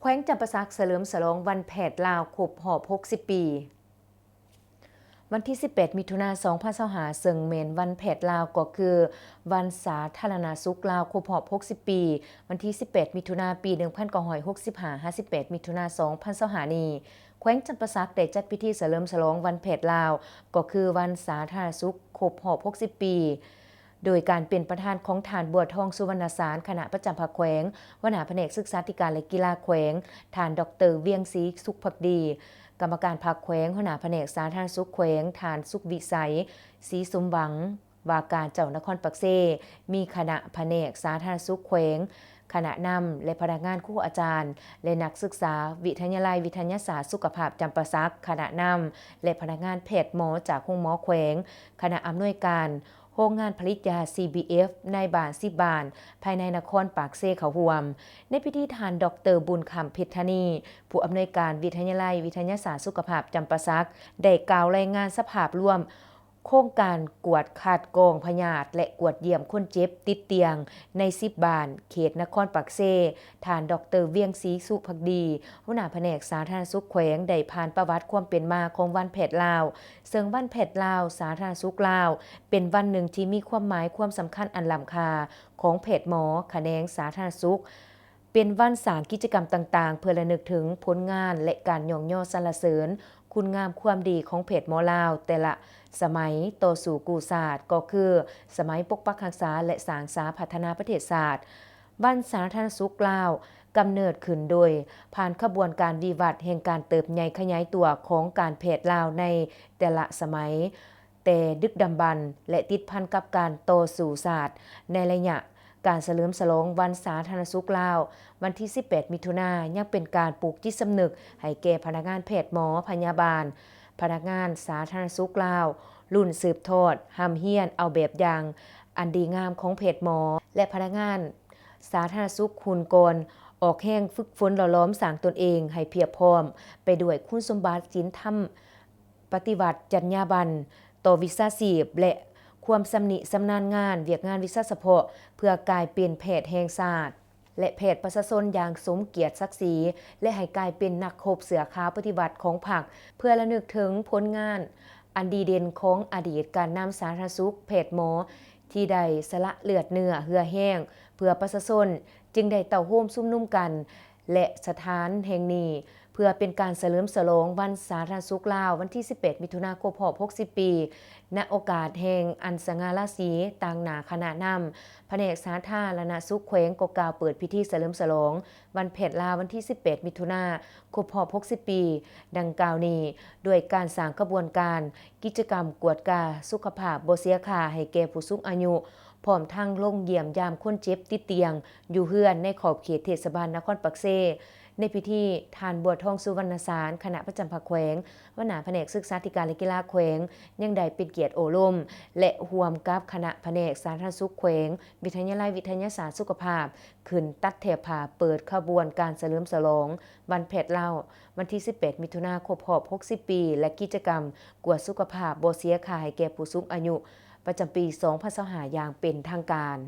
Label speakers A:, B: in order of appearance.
A: แขวงจำปาสักเฉลิมฉลองวันแพทย์ลาวครบรอบ60 ปี วันที่ 18 มิถุนายน 2025ซึ่งแม่นวันแพทย์ลาวก็คือวันสาธารณสุขลาวครบรอบ 60 ปี วันที่ 18 มิถุนายน ปี 1965 58 มิถุนายน 2025 นี้แขวงจำปาสักได้จัดพิธีเฉลิมฉลองวันแพทย์ลาวก็คือวันสาธารณสุขครบรอบ 60 ปี โดยการเป็นประธานของฐานบัวทองสุวรรณสารคณะประจำภาคแขวงหัวหน้าแผนกศึกษาธิการและกีฬาแขวงฐานดร.เวียงศรีสุขภักดีกรรมการภาคแขวงหัวหน้าแผนกสาธารณสุขแขวงฐานสุขวิสัยศรีสมหวังว่าการเจ้านครปักเซมีคณะแผนกสาธารณสุขแขวงคณะนำและพนักงานครูอาจารย์และนักศึกษาวิทยาลัยวิทยาศาสตร์สุขภาพจำปาสักคณะนำและพนักงานแพทย์หมอจากโรงหมอแขวงคณะอำนวยการโรงงานผลิตยา CBF ในบ้าน10 บ้านภายในนครปากเซเขาห่วมในพิธีทานดร.บุญคำเพชรธนีผู้อำนวยการวิทยาลัยวิทยาศาสตร์สุขภาพจำปาสักได้กล่าวรายงานสภาพรวมโครงการกวดคัดกรองพยาธิและกวดเยี่ยมคนเจ็บติดเตียงใน10 บ้านเขตนครปักเซฐานดร.เวียงศรีสุภักดีหัวหน้าแผนกสาธารณสุขแขวงได้ผ่านประวัติความเป็นมาของวันแพทย์ลาวซึ่งวันแพทย์ลาวสาธารณสุขลาวเป็นวันหนึ่งที่มีความหมายความสำคัญอันล้ำค่าของแพทย์หมอแขนงสาธารณสุขเป็นวันสร้างกิจกรรมต่างๆเพื่อระลึกถึงผลงานและการยกย่อสรรเสริญคุณงามความดีของแพทย์หมอลาวแต่ละสมัยต่อสู่กูศาสตร์ก็คือสมัยปกปักรักษาและสร้างสาพัฒนาประเทศศาสตร์วันสาธารณสุขลาวกำเนิดขึ้นโดยผ่านขบวนการวิวัฒน์แห่งการเติบใหญ่ขยายตัวของการแพทย์ลาวในแต่ละสมัยแต่ดึกดำบรรพ์และติดพันกับการต่อสู่ศาสตร์ในระยะการเฉลิมฉลองวันสาธารณสุขลาววันที่ 18 มิถุนายนยังเป็นการปลูกจิตสำนึกให้แก่พนักงานแพทย์หมอพยาบาลพนักงานสาธารณสุขลาวรุ่นสืบทอดหำเฮียนเอาแบบอย่างอันดีงามของแพทย์หมอและพนักงานสาธารณสุขคุณกรออกแห่งฝึกฝนหล่อล้อมสร้างตนเองให้เพียบพร้อมไปด้วยคุณสมบัติศีลธรรมปฏิบัติจรรยาบรรณต่อวิชาชีพและความสำนิสำนาญงานเวียกงานวิชาเฉพาะเพื่อกลายเป็นแพทย์แห่งชาติและแพทย์ประชาชนอย่างสมเกียรติศักดิ์ศรีและให้กลายเป็นนักรบเสือขาวปฏิบัติของพรรคเพื่อระลึกถึงผลงานอันดีเด่นของอดีตการนำสาธารณสุขแพทย์หมอที่ได้สละเลือดเนื้อเหือแห้งเพื่อประชาชนจึงได้เต่าโฮมซุ่มนุ่มกันและสถานแห่งนี้เพื่อเป็นการเฉลิมฉลองวันสาธารณสุขลาววันที่ 18 มิถุนายน ครบรอบ 60 ปีณโอกาสแห่งอันสง่าราศีต่างหน้าคณะนำแผนกสาธารณสุขแขวงก็กล่าวเปิดพิธีเฉลิมฉลองวันแพทย์ลาววันที่ 18 มิถุนายน ครบรอบ 60 ปีดังกล่าวนี้ด้วยการสร้างกระบวนการกิจกรรมกวดกาสุขภาพบ่เสียค่าให้แก่ผู้สูงอายุพร้อมทั้งลงเยี่ยมยามคนเจ็บติดเตียงอยู่เฮือนในขอบเขตเทศบาลนครปักเซในพิธีทานบัวทองสุวรรณสารคณะประจำภาคแขวงหัวหน้าแผนกศึกษาธิการและกีฬาแขวงยังได้เป็นเกียรติโอลมและร่วมกับคณะแผนกสาธารณสุขแขวงวิทยาลัยวิทยาศาสตร์สุขภาพขึ้นตัดเทพาเปิดขบวนการเฉลิมฉลองวันแพทย์ลาววันที่ 18 มิถุนายน ครบรอบ 60 ปีและกิจกรรมกวดสุขภาพบ่เสียค่าให้แก่ผู้สูงอายุประจำปี 2025 อย่างเป็นทางการ